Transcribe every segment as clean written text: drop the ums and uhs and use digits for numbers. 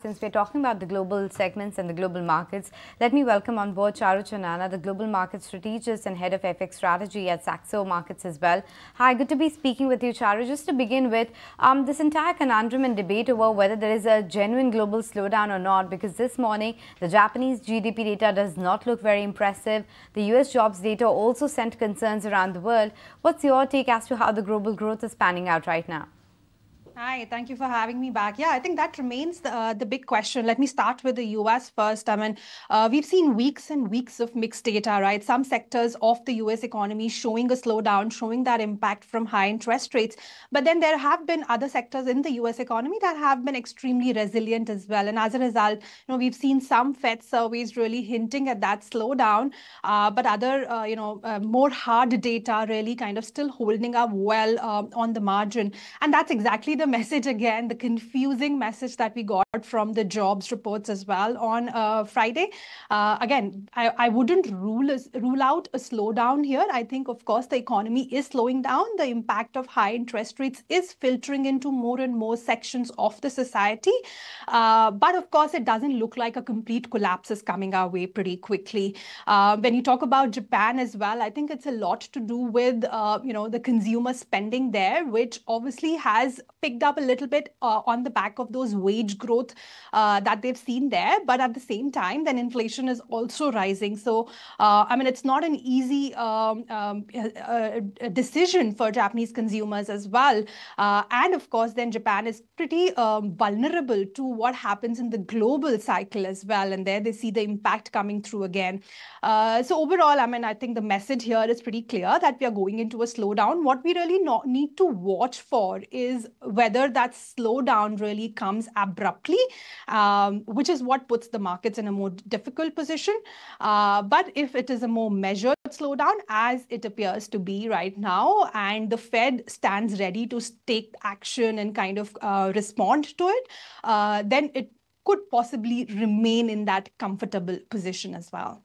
Since we're talking about the global segments and the global markets, let me welcome on board Charu Chanana, the global market strategist and head of FX strategy at Saxo Markets as well. Hi, good to be speaking with you, Charu. Just to begin with, this entire conundrum and debate over whether there is a genuine global slowdown or not, because this morning the Japanese GDP data does not look very impressive. The US jobs data also sent concerns around the world. What's your take as to how the global growth is panning out right now? Hi, thank you for having me back. Yeah, I think that remains the big question. Let me start with the US first. We've seen weeks and weeks of mixed data, right? Some sectors of the US economy showing a slowdown, showing that impact from high interest rates. But then there have been other sectors in the US economy that have been extremely resilient as well. And as a result, we've seen some Fed surveys really hinting at that slowdown, but other, more hard data really kind of still holding up well on the margin. And that's exactly the message again, the confusing message that we got from the jobs reports as well on Friday. Again, I wouldn't rule out a slowdown here. I think, of course, the economy is slowing down. The impact of high interest rates is filtering into more and more sections of the society. But of course, it doesn't look like a complete collapse is coming our way pretty quickly. When you talk about Japan as well, I think it's a lot to do with, the consumer spending there, which obviously has picked up a little bit on the back of those wage growth that they've seen there. But at the same time, then inflation is also rising. So, it's not an easy decision for Japanese consumers as well. And of course, then Japan is pretty vulnerable to what happens in the global cycle as well. And there they see the impact coming through again. So overall, I think the message here is pretty clear that we are going into a slowdown. What we really need to watch for is whether that slowdown really comes abruptly, which is what puts the markets in a more difficult position. But if it is a more measured slowdown, as it appears to be right now, and the Fed stands ready to take action and kind of respond to it, then it could possibly remain in that comfortable position as well.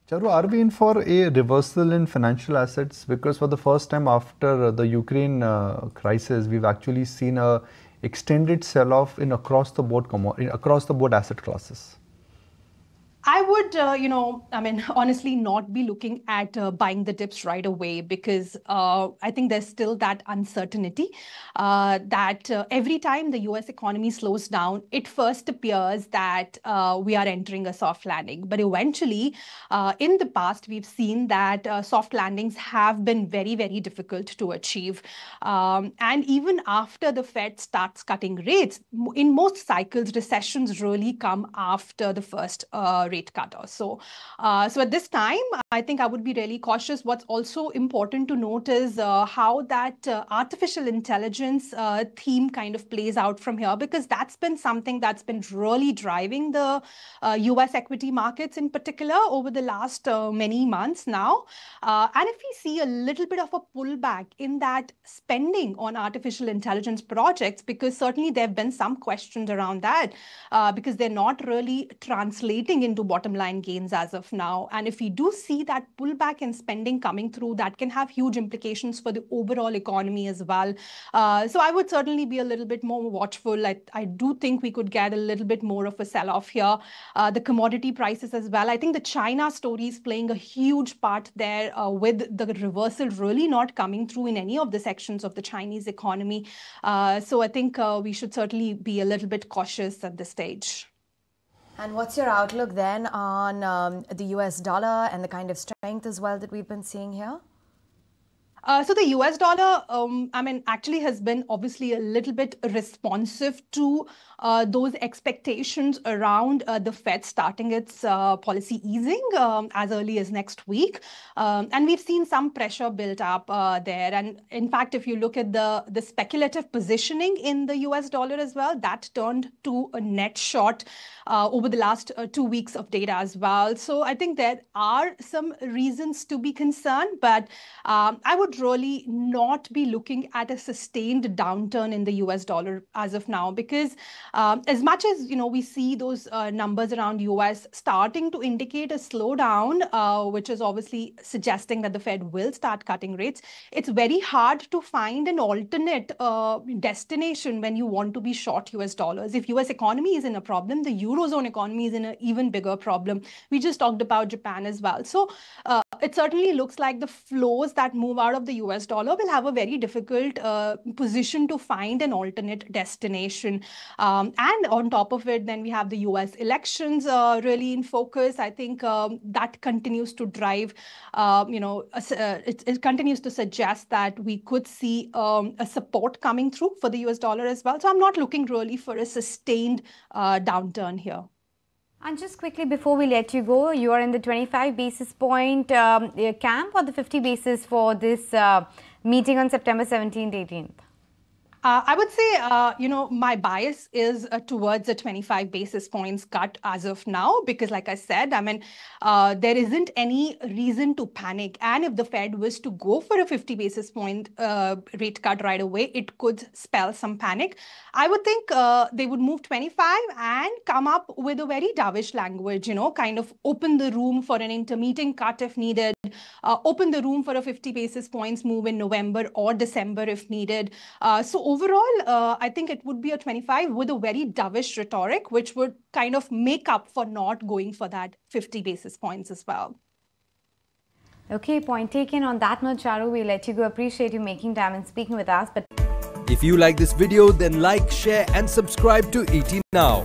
Charu, are we in for a reversal in financial assets? Because for the first time after the Ukraine crisis, we've actually seen a extended sell-off in across the board asset classes. I would, honestly not be looking at buying the dips right away, because I think there's still that uncertainty that every time the US economy slows down, it first appears that we are entering a soft landing. But eventually, in the past, we've seen that soft landings have been very, very difficult to achieve. And even after the Fed starts cutting rates, in most cycles, recessions really come after the first rate cut. So at this time, I think I would be really cautious. What's also important to note is how that artificial intelligence theme kind of plays out from here, because that's been something that's been really driving the US equity markets in particular over the last many months now. And if we see a little bit of a pullback in that spending on artificial intelligence projects, because certainly there have been some questions around that, because they're not really translating into bottom line gains as of now. And if we do see that pullback in spending coming through, that can have huge implications for the overall economy as well. So I would certainly be a little bit more watchful. I do think we could get a little bit more of a sell-off here. The commodity prices as well. I think the China story is playing a huge part there, with the reversal really not coming through in any of the sections of the Chinese economy. So I think we should certainly be a little bit cautious at this stage. And what's your outlook then on the US dollar and the kind of strength as well that we've been seeing here? So the US dollar, actually has been obviously a little bit responsive to those expectations around the Fed starting its policy easing as early as next week. And we've seen some pressure built up there. And in fact, if you look at the speculative positioning in the US dollar as well, that turned to a net short over the last 2 weeks of data as well. So I think there are some reasons to be concerned, but I would would really not be looking at a sustained downturn in the US dollar as of now, because as much as we see those numbers around US starting to indicate a slowdown, which is obviously suggesting that the Fed will start cutting rates, it's very hard to find an alternate destination when you want to be short US dollars. If US economy is in a problem, the Eurozone economy is in an even bigger problem. We just talked about Japan as well. So it certainly looks like the flows that move out of the US dollar will have a very difficult position to find an alternate destination. And on top of it, then we have the US elections really in focus. I think that continues to drive, it continues to suggest that we could see a support coming through for the US dollar as well. So I'm not looking really for a sustained downturn here. And just quickly before we let you go, you are in the 25 basis point camp or the 50 basis for this meeting on September 17th, 18th? I would say, my bias is towards a 25 basis points cut as of now, because like I said, I mean, there isn't any reason to panic. And if the Fed was to go for a 50 basis point rate cut right away, it could spell some panic. I would think they would move 25 and come up with a very dovish language, kind of open the room for an intermeeting cut if needed, open the room for a 50 basis points move in November or December if needed. So overall, I think it would be a 25 with a very dovish rhetoric, which would kind of make up for not going for that 50 basis points as well. Okay, point taken. On that note, Charu, we'll let you go. Appreciate you making time and speaking with us. But if you like this video, then like, share and subscribe to ET Now.